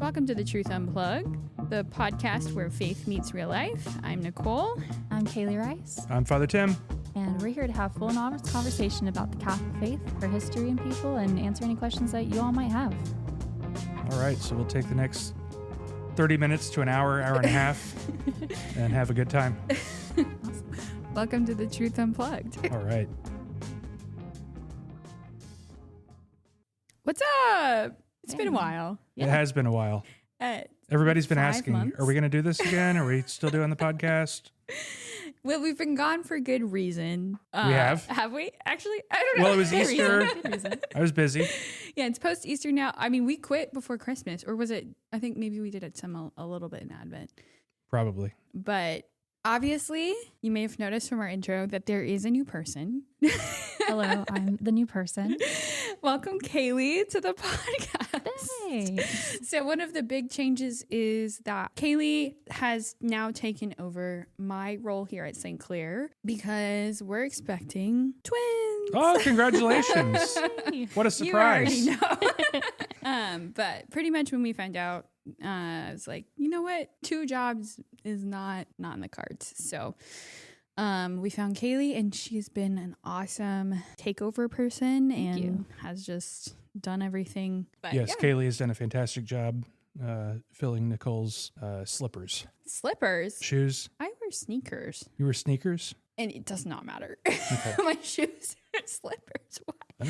Welcome to The Truth Unplugged, the podcast where faith meets real life. I'm Nicole. I'm Kayli Rice. I'm Father Tim. And we're here to have full and honest conversation about the Catholic faith, our history and people, and answer any questions that you all might have. All right, so we'll take the next 30 minutes to an hour and a half, and have a good time. Awesome. Welcome to The Truth Unplugged. All right. What's up? It's been a while. It has been a while. Everybody's been asking, months. are we going to do this again? Are we still doing the podcast? Well, we've been gone for good reason. We have? Have we? Actually, I don't know. Well, it was Good Easter. reason. Good reason. I was busy. Yeah, it's post-Easter now. I mean, we quit before Christmas. Or was it? I think maybe we did it a little bit in Advent. Probably. But obviously, you may have noticed from our intro that there is a new person. Hello, I'm the new person. Welcome, Kayli, to the podcast. Thanks. So one of the big changes is that Kayli has now taken over my role here at St. Clair because we're expecting twins. Oh, congratulations. What a surprise. You already know. But pretty much when we found out, I was like, you know what? 2 jobs is not in the cards. So we found Kayli, and she's been an awesome takeover person and has just done everything. But Yes, Kayli has done a fantastic job filling Nicole's slippers. Slippers. Shoes. I wear sneakers, You were sneakers? and it does not matter. Okay. My shoes are slippers. Why? I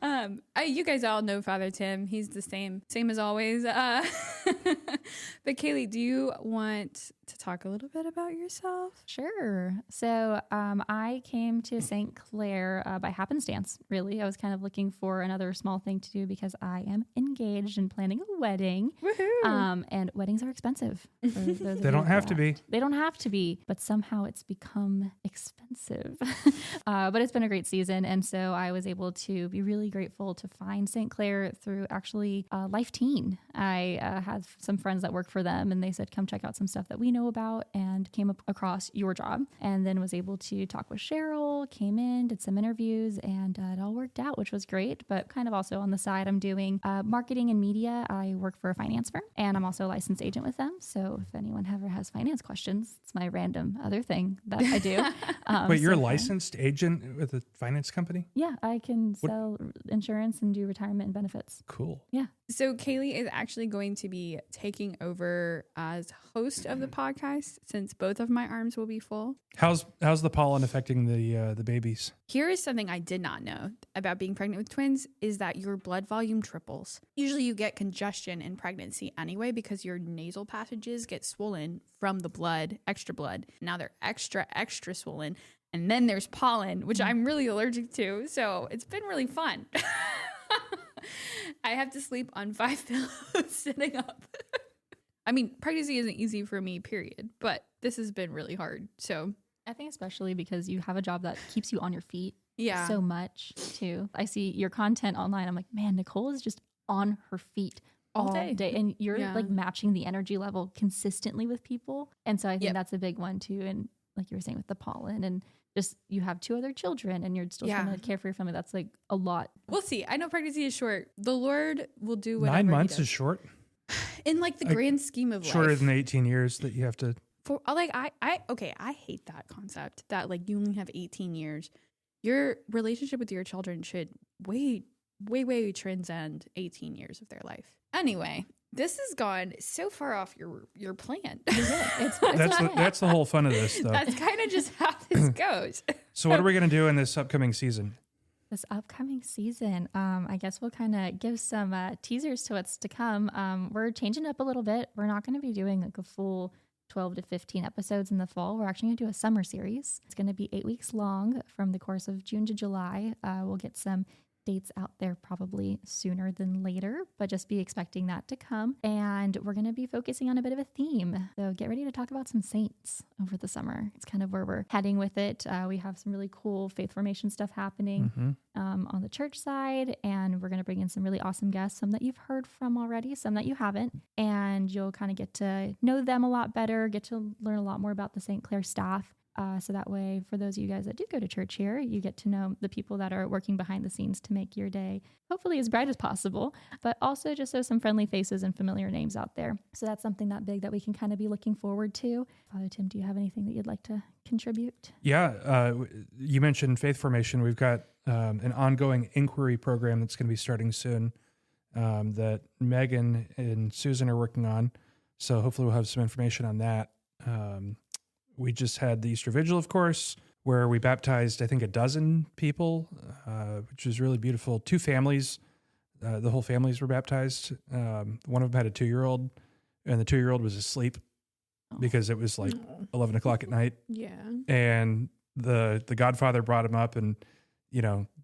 don't know. You guys all know Father Tim. He's the same as always. But Kayli, do you want to talk a little bit about yourself? Sure. So I came to St. Clair by happenstance, really. I was kind of looking for another small thing to do because I am engaged and planning a wedding. Woohoo! And weddings are expensive. For those of They you don't have to that- be. They don't have to be, but somehow it's become expensive. But it's been a great season. And so I was able to be really grateful to find St. Clair through actually Life Teen. I have some friends that work for them, and they said, come check out some stuff that we know about, and came up across your job, and then was able to talk with Cheryl, came in, did some interviews, and it all worked out, which was great. But kind of also on the side, I'm doing marketing and media. I work for a finance firm, and I'm also a licensed agent with them. So if anyone ever has finance questions, it's my random other thing that I do. Wait, you're a so- licensed agent with a finance company? Yeah, I can sell insurance and do retirement and benefits. Cool. Yeah. So Kayli is actually going to be taking over as host of the podcast since both of my arms will be full. How's the pollen affecting the babies? Here is something I did not know about being pregnant with twins is that your blood volume triples. Usually you get congestion in pregnancy anyway because your nasal passages get swollen from the blood, extra blood. Now they're extra swollen. And then there's pollen, which I'm really allergic to. So it's been really fun. I have to sleep on 5 pillows sitting up. I mean, pregnancy isn't easy for me, period. But this has been really hard. So I think especially because you have a job that keeps you on your feet yeah. so much too. I see your content online. I'm like, man, Nicole is just on her feet all day. And you're like matching the energy level consistently with people. And so I think that's a big one too. And like you were saying with the pollen and just you have 2 other children and you're still trying to care for your family. That's like a lot. We'll see. I know pregnancy is short. The Lord will do whatever 9 he months does. is short. In like the grand scheme of Shorter life. than 18 years that you have to. For like I hate that concept that like you only have 18 years. Your relationship with your children should way transcend 18 years of their life. Anyway, this has gone so far off your plan. That's the whole fun of this, though. That's kind of just how this goes. So what are we going to do in this upcoming season? This upcoming season, I guess we'll kind of give some teasers to what's to come. We're changing it up a little bit. We're not going to be doing like a full 12 to 15 episodes in the fall. We're actually going to do a summer series. It's going to be 8 weeks long from the course of June to July. We'll get some dates out there probably sooner than later, but just be expecting that to come. And we're going to be focusing on a bit of a theme. So get ready to talk about some saints over the summer. It's kind of where we're heading with it. We have some really cool faith formation stuff happening on the church side. And we're going to bring in some really awesome guests, some that you've heard from already, some that you haven't. And you'll kind of get to know them a lot better, get to learn a lot more about the St. Clair staff. So that way, for those of you guys that do go to church here, you get to know the people that are working behind the scenes to make your day hopefully as bright as possible, but also just so some friendly faces and familiar names out there. So that's something that big that we can kind of be looking forward to. Father Tim, do you have anything that you'd like to contribute? Yeah, you mentioned faith formation. We've got an ongoing inquiry program that's going to be starting soon that Megan and Susan are working on. So hopefully we'll have some information on that. We just had the Easter Vigil, of course, where we baptized, I think, 12 people, which was really beautiful. 2 families, the whole families were baptized. One of them had a 2-year-old, and the 2-year-old was asleep because it was like 11 o'clock at night. Yeah. And the godfather brought him up, and,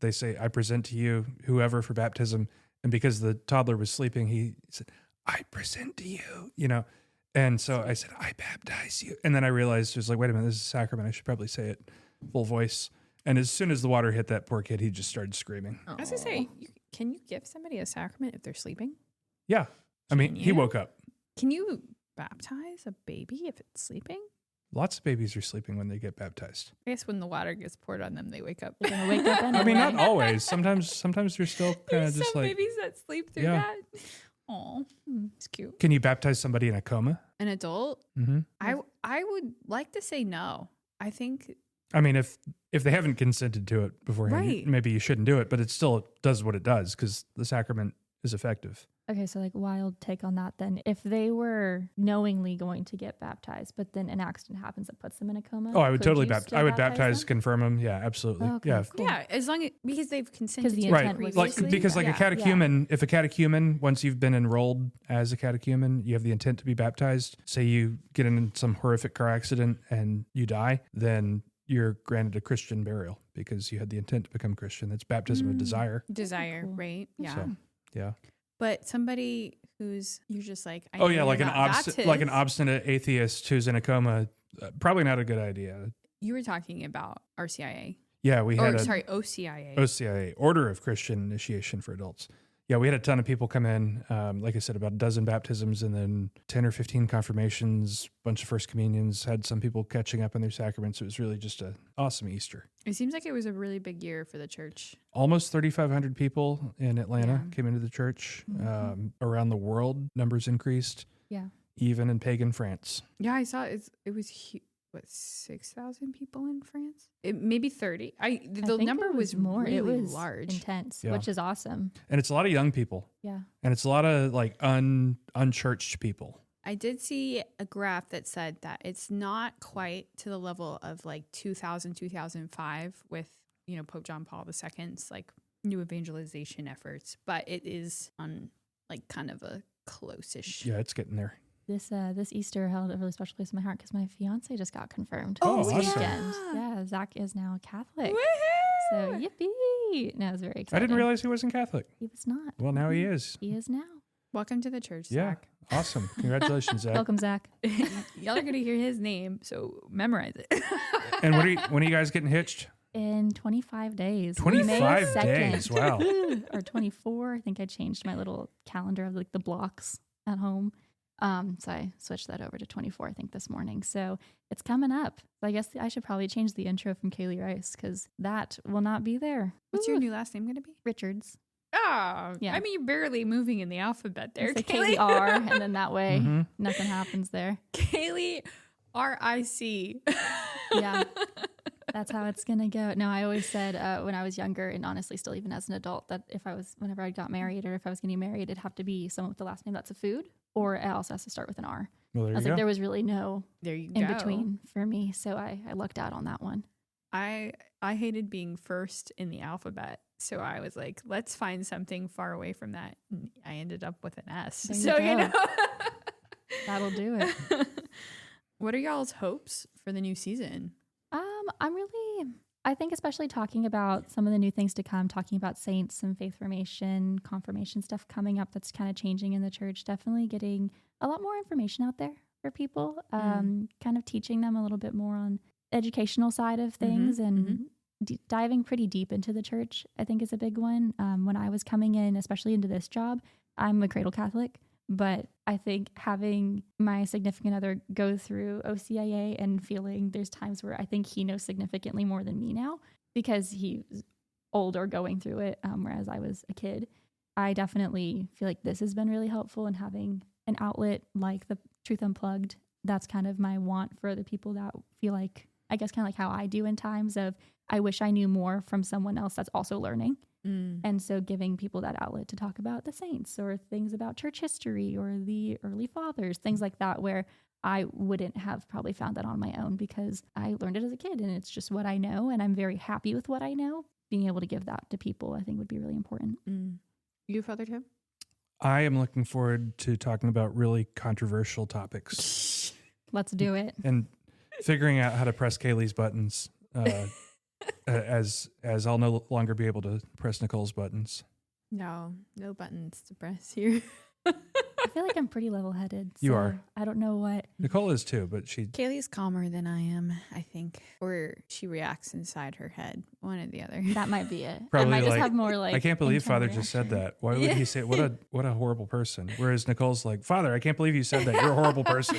they say, I present to you whoever for baptism. And because the toddler was sleeping, he said, I present to you, And so I said, I baptize you. And then I realized, it was like, wait a minute, this is a sacrament. I should probably say it full voice. And as soon as the water hit that poor kid, he just started screaming. I was going to say, can you give somebody a sacrament if they're sleeping? Yeah. I mean, he woke up. Can you baptize a baby if it's sleeping? Lots of babies are sleeping when they get baptized. I guess when the water gets poured on them, they wake up. They're going to wake up anyway. I mean, not always. Sometimes they're still kind of just some like. babies that sleep through that. Oh, it's cute. Can you baptize somebody in a coma? An adult? Mm-hmm. I would like to say no. I think. I mean, if they haven't consented to it beforehand, Right. maybe you shouldn't do it. But it still does what it does because the sacrament is effective. Okay, so like wild take on that then. If they were knowingly going to get baptized, but then an accident happens that puts them in a coma. Oh, I would could totally you baptize. still I would baptize, them? confirm them. Yeah, absolutely. Oh, okay, yeah. cool. Yeah, as long as because they've consented the to Right. intent was previously. Because like Yeah. a catechumen, if a catechumen, once you've been enrolled as a catechumen, you have the intent to be baptized. Say you get in some horrific car accident and you die, then you're granted a Christian burial because you had the intent to become Christian. That's baptism of desire. Desire, Cool. right? Yeah. So, yeah. But somebody who's you're just like, I Oh know yeah, you're like an not obstinate atheist who's in a coma. Probably not a good idea. You were talking about RCIA. Yeah, we had OCIA. OCIA, Order of Christian Initiation for Adults. Yeah, we had a ton of people come in. Like I said, about 12 baptisms and then 10 or 15 confirmations, bunch of first communions, had some people catching up on their sacraments. It was really just an awesome Easter. It seems like it was a really big year for the church. Almost 3,500 people in Atlanta Yeah. came into the church. Mhm. Around the world, numbers increased, Yeah. even in pagan France. Yeah, I saw it was 6,000 people in France? Maybe 30. I The think number it was more. really It was large. intense, Yeah. which is awesome. And it's a lot of young people. Yeah. And it's a lot of like unchurched people. I did see a graph that said that it's not quite to the level of like 2000, 2005 with, Pope John Paul II's like new evangelization efforts, but it is on like kind of a close-ish. Yeah, it's getting there. This Easter held a really special place in my heart because my fiance just got confirmed Oh, this awesome. weekend. Yeah, Zach is now a Catholic. Woohoo! So yippee! No, it was very I exciting. didn't realize he wasn't Catholic. He was not. Well, now he is. He is now. Welcome to the church, Yeah. Zach. Awesome. Congratulations, Zach. Welcome, Zach. Y'all are going to hear his name, so memorize it. And when are you guys getting hitched? In 25 days. 25 May 2nd. days. Wow. Or 24. I think I changed my little calendar of like the blocks at home. So I switched that over to 24, I think, this morning. So it's coming up. I guess I should probably change the intro from Kayli Rice because that will not be there. What's your new last name going to be? Richards. Oh, Yeah. I mean, you're barely moving in the alphabet there. It's like Kayli R, and then that way Mhm. nothing happens there. Kayli RIC. Yeah. That's how it's going to go. No, I always said when I was younger, and honestly still even as an adult, that whenever I got married or if I was getting married, it'd have to be someone with the last name that's a food, or it also has to start with an R. Well, there I was you like, go. there was really no There you in go. between for me. So I lucked out on that one. I hated being first in the alphabet. So I was like, let's find something far away from that. And I ended up with an S. There you So, go. That'll do it. What are y'all's hopes for the new season? I think especially talking about some of the new things to come, talking about saints and faith formation, confirmation stuff coming up that's kind of changing in the church, definitely getting a lot more information out there for people, kind of teaching them a little bit more on educational side of things and diving pretty deep into the church, I think is a big one. When I was coming in, especially into this job, I'm a cradle Catholic. But I think having my significant other go through OCIA and feeling there's times where I think he knows significantly more than me now because he's older going through it, whereas I was a kid. I definitely feel like this has been really helpful in having an outlet like the Truth Unplugged. That's kind of my want for other people that feel like, I guess, kind of like how I do in times of, I wish I knew more from someone else that's also learning. And so giving people that outlet to talk about the saints or things about church history or the early fathers, things like that, where I wouldn't have probably found that on my own because I learned it as a kid and it's just what I know. And I'm very happy with what I know. Being able to give that to people, I think would be really important. You, Father Tim? I am looking forward to talking about really controversial topics. Let's do it. And figuring out how to press Kayli's buttons. As I'll no longer be able to press Nicole's buttons. No buttons to press here. I feel like I'm pretty level-headed. You so are. I don't know what. Nicole is too, but Kayli's calmer than I am, I think. Or she reacts inside her head. One or the other. That might be it. Probably I might just like, have more like. I can't believe internal Father just said reaction. that. Why would he say what a horrible person? Whereas Nicole's like, Father, I can't believe you said that. You're a horrible person.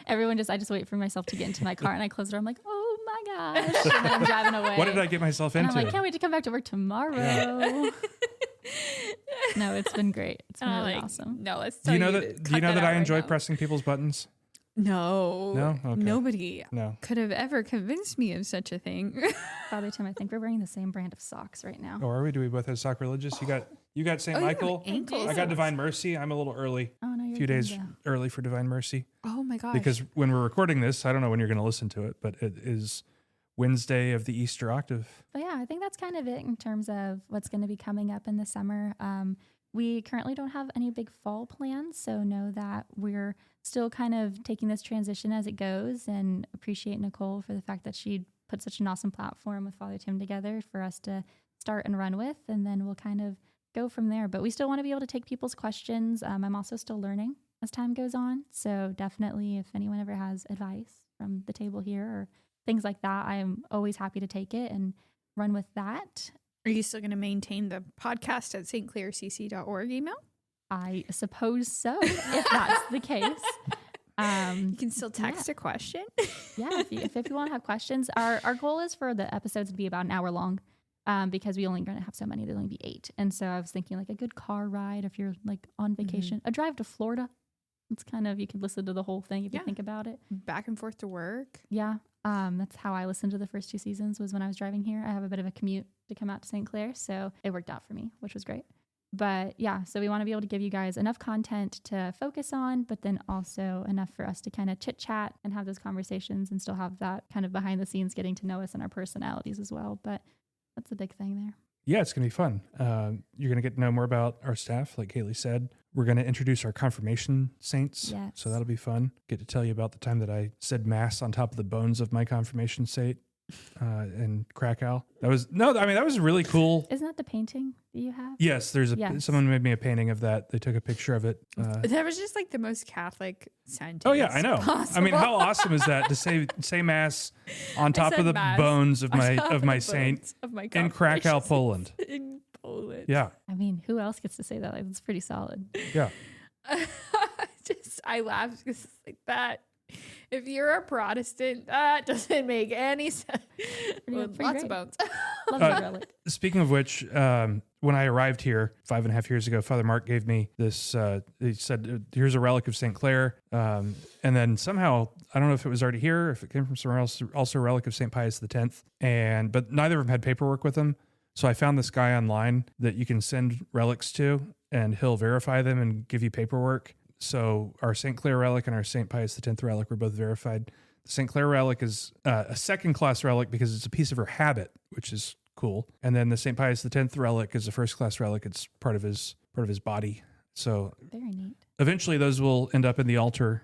I just wait for myself to get into my car and I close the door. I'm like, oh my gosh. And then I'm driving away. What did I get myself And into? I'm like, can't wait to come back to work tomorrow. Yeah. No, it's been great. It's been And I'm really like, awesome. No, let's Do tell you know to that? Do cut you know that out I right enjoy now. pressing people's buttons? No. No? Okay. Nobody No. could have ever convinced me of such a thing. Father Tim, I think we're wearing the same brand of socks right now. Oh, are we? Do we both have sock religious? You got St. Oh, you have Michael. ankle I got socks. Divine Mercy. I'm a little early. Oh no, you're A few good, days though. early for Divine Mercy. Oh my gosh. Because when we're recording this, I don't know when you're going to listen to it, but it is Wednesday of the Easter octave. But yeah, I think that's kind of it in terms of what's going to be coming up in the summer. We currently don't have any big fall plans, so know that we're still kind of taking this transition as it goes and appreciate Nicole for the fact that she put such an awesome platform with Father Tim together for us to start and run with, and then we'll kind of go from there. But we still want to be able to take people's questions. I'm also still learning as time goes on, so definitely if anyone ever has advice from the table here or things like that, I'm always happy to take it and run with that. Are you still going to maintain the podcast at stclaircc.org email? I suppose so, if that's the case. You can still text a question. Yeah, if you want to have questions, our goal is for the episodes to be about an hour long, because we only going to have so many. There'll only be 8, and so I was thinking like a good car ride if you're like on vacation, a drive to Florida. It's kind of, you could listen to the whole thing if you think about it. Back and forth to work. Yeah, that's how I listened to the first 2 seasons, was when I was driving here. I have a bit of a commute to come out to St. Clair, so it worked out for me, which was great. But yeah, so we want to be able to give you guys enough content to focus on, but then also enough for us to kind of chit chat and have those conversations and still have that kind of behind the scenes getting to know us and our personalities as well. But that's a big thing there. Yeah, it's going to be fun. You're going to get to know more about our staff, like Kayli said. We're going to introduce our confirmation saints. Yes. So that'll be fun. Get to tell you about the time that I said mass on top of the bones of my confirmation saint in Krakow. That was really cool. Isn't that the painting that you have? Yes, Yes. someone made me a painting of that. They took a picture of it. That was just like the most Catholic sentence. Oh yeah, I know. Possible. I mean, how awesome is that to say mass on top of the bones of my saint in Krakow, Poland? In Poland. Yeah. I mean, who else gets to say that? Like, that's pretty solid. Yeah. I laugh because it's like that. If you're a Protestant, that doesn't make any sense. Pretty Lots great. of bones. Love the relic. Speaking of which, when I arrived here 5.5 years ago, Father Mark gave me this. He said, "Here's a relic of St. Clair," and then somehow I don't know if it was already here, if it came from somewhere else. Also, a relic of St. Pius X, but neither of them had paperwork with them. So I found this guy online that you can send relics to, and he'll verify them and give you paperwork. So our St. Clair relic and our St. Pius X relic were both verified. The St. Clair relic is a second-class relic because it's a piece of her habit, which is cool. And then the St. Pius X relic is a first-class relic. It's part of his body. So Very neat. eventually those will end up in the altar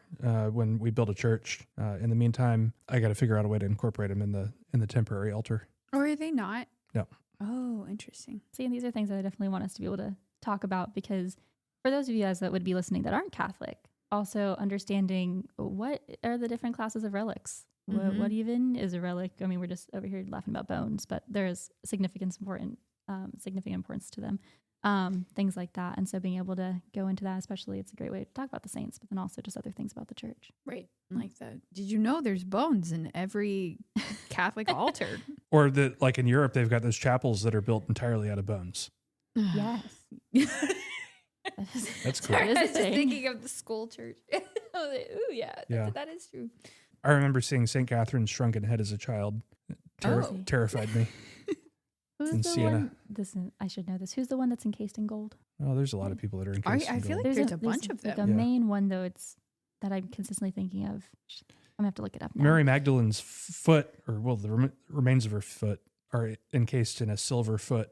when we build a church. In the meantime, I got to figure out a way to incorporate them in the temporary altar. Or are they not? No. Oh, interesting. See, and these are things that I definitely want us to be able to talk about, because for those of you guys that would be listening that aren't Catholic, also understanding what are the different classes of relics. Mhm. What even is a relic? I mean, we're just over here laughing about bones, but there is significant importance to them. things like that. And so being able to go into that, especially, it's a great way to talk about the saints, but then also just other things about the church. Right. Like that. Did you know there's bones in every Catholic altar? Or that, like in Europe, they've got those chapels that are built entirely out of bones. Yes. That's cool. Sorry, I was just thinking of the school church. I was like, ooh, yeah. That is true. I remember seeing St. Catherine's shrunken head as a child. Terrified me. Who's in the Siena. one? I should know this. Who's the one that's encased in gold? Oh, there's a lot of people that are encased in I feel gold. like there's a bunch of them. Like a main one though. It's that I'm consistently thinking of. I'm gonna have to look it up now. Mary Magdalene's foot, the remains of her foot, are encased in a silver foot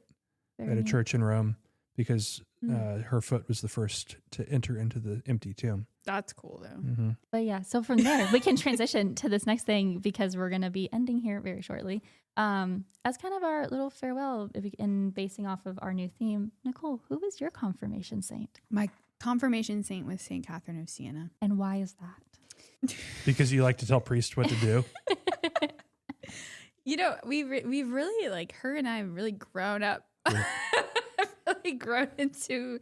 at a church in Rome because her foot was the first to enter into the empty tomb. That's cool though. Mm-hmm. But yeah, so from there we can transition to this next thing because we're gonna be ending here very shortly. As kind of our little farewell and basing off of our new theme, Nicole, who was your confirmation saint? My confirmation saint was St. Catherine of Siena. And why is that? Because you like to tell priests what to do. You know, we've really, like, her and I have really grown up. Yeah. Really grown into.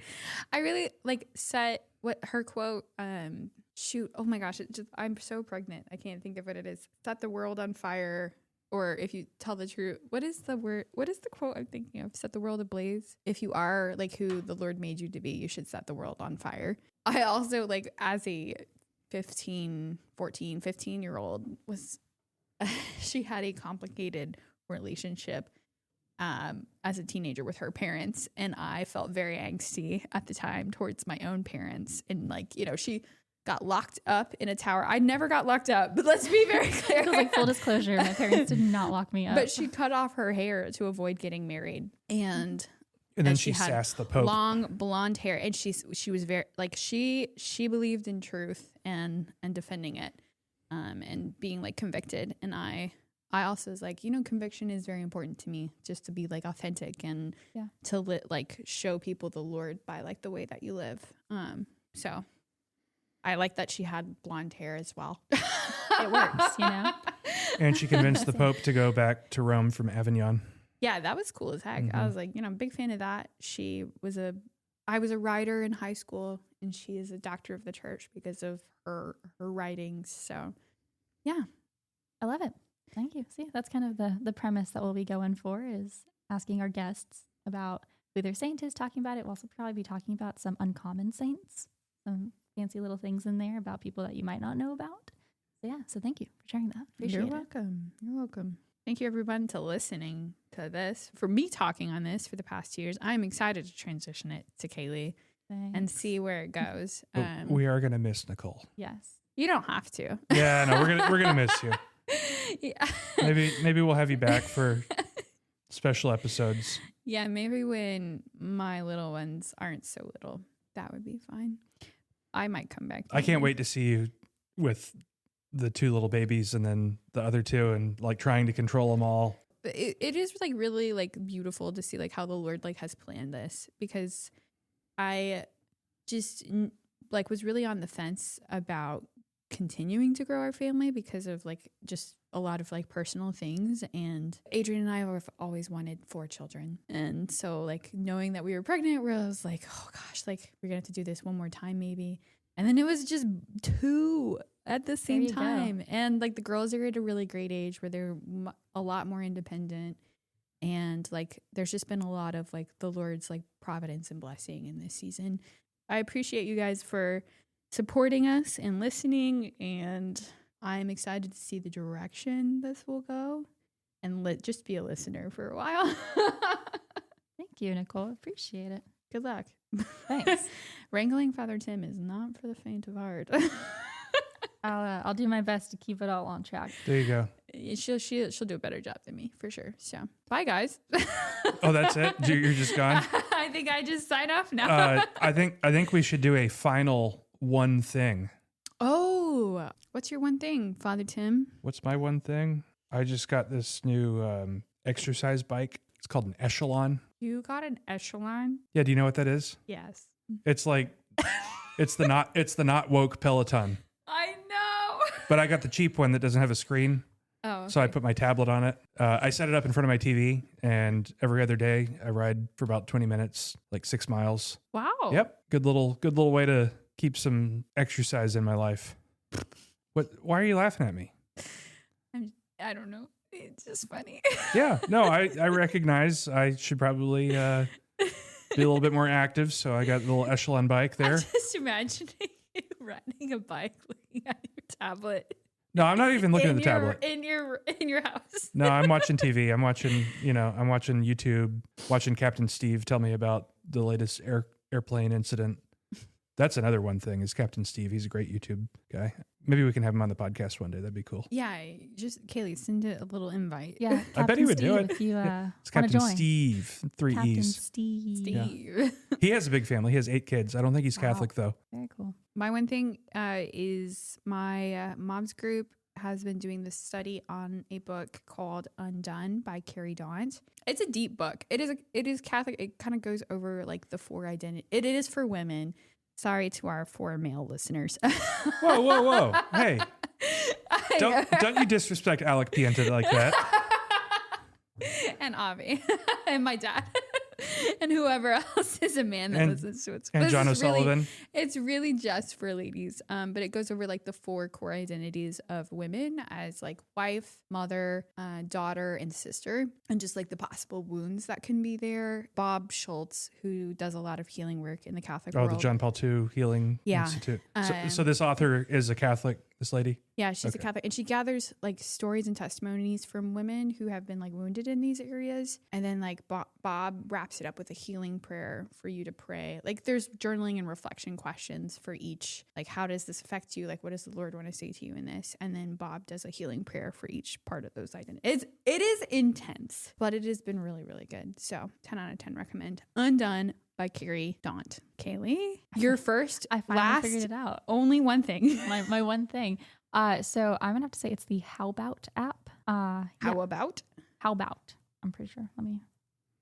I really like set what her quote. Shoot! Oh my gosh! I'm so pregnant. I can't think of what it is. Set the world on fire. Or if you tell the truth, what is the word? What is the quote I'm thinking of? Set the world ablaze. If you are like who the Lord made you to be, you should set the world on fire. I also, like, as a 15-year-old was, she had a complicated relationship as a teenager with her parents. And I felt very angsty at the time towards my own parents. And, like, you know, she got locked up in a tower. I never got locked up, but let's be very clear. It was like full disclosure. My parents did not lock me up. But she cut off her hair to avoid getting married. And then she she had sassed the Pope. long blonde hair. And she was very, like, she believed in truth and defending it and being, like, convicted. And I also was like, you know, conviction is very important to me, just to be, like, authentic and to show people the Lord by, like, the way that you live. So I like that she had blonde hair as well. It works, you know? And she convinced the Pope to go back to Rome from Avignon. Yeah, that was cool as heck. Mm-hmm. I was like, you know, I'm a big fan of that. I was a writer in high school, and she is a doctor of the church because of her writings. So, yeah. I love it. Thank you. See, that's kind of the premise that we'll be going for, is asking our guests about who their saint is, talking about it. We'll also probably be talking about some uncommon saints, some fancy little things in there about people that you might not know about. So yeah, so thank you for sharing that. Appreciate You're welcome. You're welcome. Thank you, everyone, to listening to this. For me talking on this for the past 2 years, I'm excited to transition it to Kayli and see where it goes. We are going to miss Nicole. Yes. You don't have to. Yeah, no, we're gonna miss you. Yeah. Maybe we'll have you back for special episodes. Yeah, maybe when my little ones aren't so little, that would be fine. I might come back. I can't wait to see you with the two little babies and then the other two, and like trying to control them all. But it is like really like beautiful to see like how the Lord like has planned this, because I just like was really on the fence about continuing to grow our family because of like just a lot of like personal things. And Adrian and I have always wanted 4 children. And so like knowing that we were pregnant, I was like, oh gosh, like we're gonna have to do this one more time maybe. And then it was just 2 at the same time. Go. And like the girls are at a really great age where they're a lot more independent. And like there's just been a lot of like the Lord's like providence and blessing in this season. I appreciate you guys for supporting us and listening, and I'm excited to see the direction this will go, and just be a listener for a while. Thank you, Nicole. Appreciate it. Good luck. Thanks. Wrangling Father Tim is not for the faint of heart. I'll do my best to keep it all on track. There you go. She'll do a better job than me for sure. So bye, guys. Oh, that's it? You're just gone? I think I just sign off now. I think we should do a final one thing. Oh, what's your one thing, Father Tim? What's my one thing? I just got this new exercise bike. It's called an Echelon. You got an Echelon? Yeah, do you know what that is? Yes. It's like it's the not woke Peloton. I know. But I got the cheap one that doesn't have a screen. Oh, So I put my tablet on it. I set it up in front of my TV, and every other day I ride for about 20 minutes, like 6 miles. wow. Yep. Good little way to keep some exercise in my life. Why are you laughing at me? I don't know. It's just funny. Yeah. No, I recognize I should probably be a little bit more active. So I got a little echelon bike there. I'm just imagining you riding a bike looking at your tablet. No, I'm not even looking at the tablet. In your house. No, I'm watching TV. I'm watching YouTube, watching Captain Steve tell me about the latest airplane incident. That's another one thing is Captain Steve. He's a great YouTube guy. Maybe we can have him on the podcast one day. That'd be cool. Yeah, just Kayli, send it a little invite. Yeah, I bet he would do Steve, it. If you It's want to Captain join. Steve, 3 Captain E's. Steve. Steve. He has a big family. He has 8 kids. I don't think he's Wow. Catholic though. Very cool. My one thing is my mom's group has been doing this study on a book called Undone by Carrie Daunt. It's a deep book. It is Catholic. It kind of goes over like the 4 identities. It is for women. Sorry to our 4 male listeners. Whoa. Hey, don't you disrespect Alec Pienta like that. And Avi and my dad and whoever else is a man that listens to it. And This John is really- O'Sullivan. It's really just for ladies. But it goes over like the 4 core identities of women as like wife, mother, daughter, and sister, and just like the possible wounds that can be there. Bob Schultz, who does a lot of healing work in the Catholic world. The John Paul II Healing Yeah. Institute. So this author is a Catholic, this lady? Yeah, she's Okay. a Catholic, and she gathers like stories and testimonies from women who have been like wounded in these areas, and then like Bob wraps it up with a healing prayer for you to pray. Like there's journaling and reflection questions for each. Like, how does this affect you? Like, what does the Lord want to say to you in this? And then Bob does a healing prayer for each part of those identities. It is intense, but it has been really, really good. So 10 out of 10 recommend. Undone by Carrie Daunt. Kayli, your first, I finally last, figured it out. only one thing. my one thing. So I'm gonna have to say it's the How About app. How about? How About? I'm pretty sure.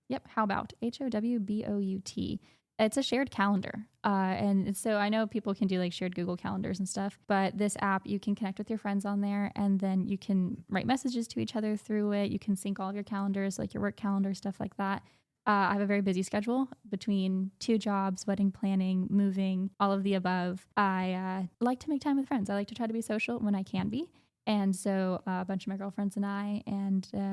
Yep. How About? HOWBOUT. It's a shared calendar. And so I know people can do like shared Google calendars and stuff, but this app, you can connect with your friends on there, and then you can write messages to each other through it. You can sync all of your calendars, like your work calendar, stuff like that. I have a very busy schedule between 2 jobs, wedding planning, moving, all of the above. I like to make time with friends. I like to try to be social when I can be. And so a bunch of my girlfriends and I,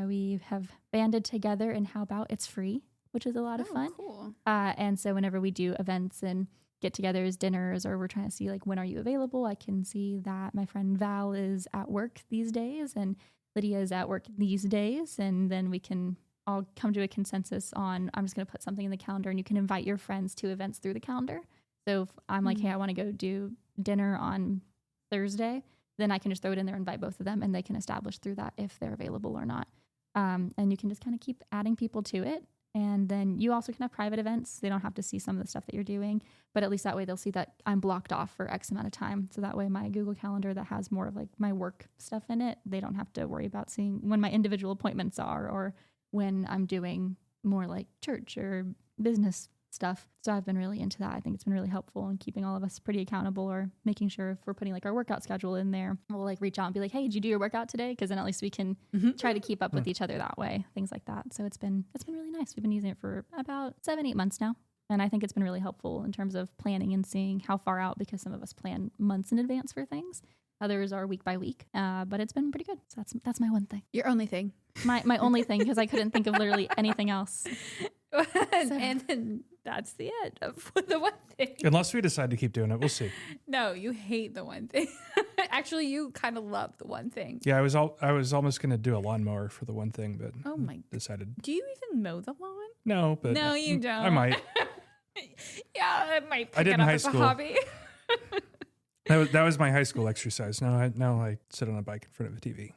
we have banded together, and How About? It's free, which is a lot of fun. Cool. And so whenever we do events and get-togethers, dinners, or we're trying to see like when are you available, I can see that my friend Val is at work these days and Lydia is at work these days, and then we can all come to a consensus on, I'm just going to put something in the calendar, and you can invite your friends to events through the calendar. So if I'm like, hey, I want to go do dinner on Thursday, then I can just throw it in there, invite both of them, and they can establish through that if they're available or not. And you can just kind of keep adding people to it. And then you also can have private events. They don't have to see some of the stuff that you're doing, but at least that way they'll see that I'm blocked off for X amount of time. So that way my Google Calendar that has more of like my work stuff in it, they don't have to worry about seeing when my individual appointments are or when I'm doing more like church or business stuff. So I've been really into that. I think it's been really helpful in keeping all of us pretty accountable, or making sure if we're putting like our workout schedule in there, we'll like reach out and be like, hey, did you do your workout today? Because then at least we can try to keep up with each other that way, things like that. So it's been really nice. We've been using it for about 7-8 months now. And I think it's been really helpful in terms of planning and seeing how far out, because some of us plan months in advance for things. Others are week by week, but it's been pretty good. So that's my one thing. Your only thing. My only thing, because I couldn't think of literally anything else. And then that's the end of the one thing. Unless we decide to keep doing it, we'll see. No, you hate the one thing. Actually, you kind of love the one thing. Yeah, I was almost going to do a lawnmower for the one thing, but Oh my! decided Do you even mow the lawn? no. But No, you don't. I might. Yeah, I might pick I did it in up high as a school. hobby. That was my high school exercise. Now I sit on a bike in front of a TV.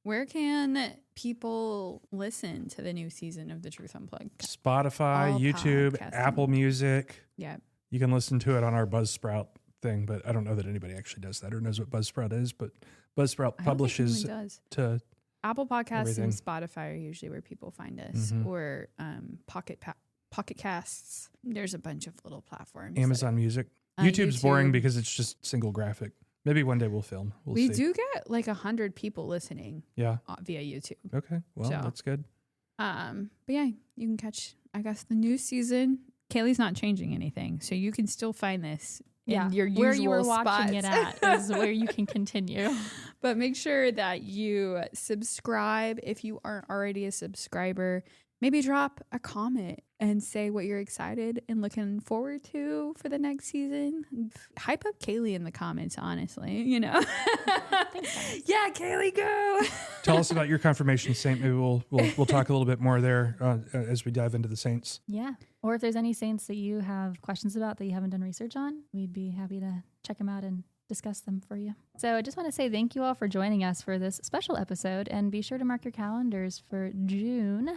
Where can people listen to the new season of The Truth Unplugged? Spotify, All YouTube, podcasting. Apple Music. Yeah. You can listen to it on our Buzzsprout thing, but I don't know that anybody actually does that or knows what Buzzsprout is. But Buzzsprout publishes It does. to Apple Podcasts everything. and Spotify are usually where people find us, Mhm. or Pocket Casts. There's a bunch of little platforms. Amazon Music. YouTube's YouTube. boring because it's just single graphic. Maybe one day we'll film. We see. do get like 100 people listening Yeah. via YouTube. Okay. Well, So, that's good. But yeah, you can catch, I guess, the new season. Kayli's not changing anything, so you can still find this in your usual where you were spots. watching it at is where you can continue. But make sure that you subscribe if you aren't already a subscriber. Maybe drop a comment and say what you're excited and looking forward to for the next season. Hype up Kayli in the comments, honestly, you know. Yeah, Kayli, go. Tell us about your confirmation saint. Maybe we'll talk a little bit more there as we dive into the saints. Yeah. Or if there's any saints that you have questions about that you haven't done research on, we'd be happy to check them out and discuss them for you. So I just want to say thank you all for joining us for this special episode, and be sure to mark your calendars for June.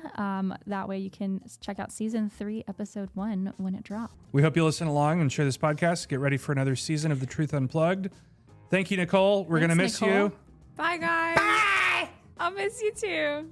That way you can check out season 3, episode 1 when it drops. We hope you listen along and share this podcast. Get ready for another season of The Truth Unplugged. Thank you, Nicole. We're going to miss Nicole. you. Bye, guys. Bye. I'll miss you too.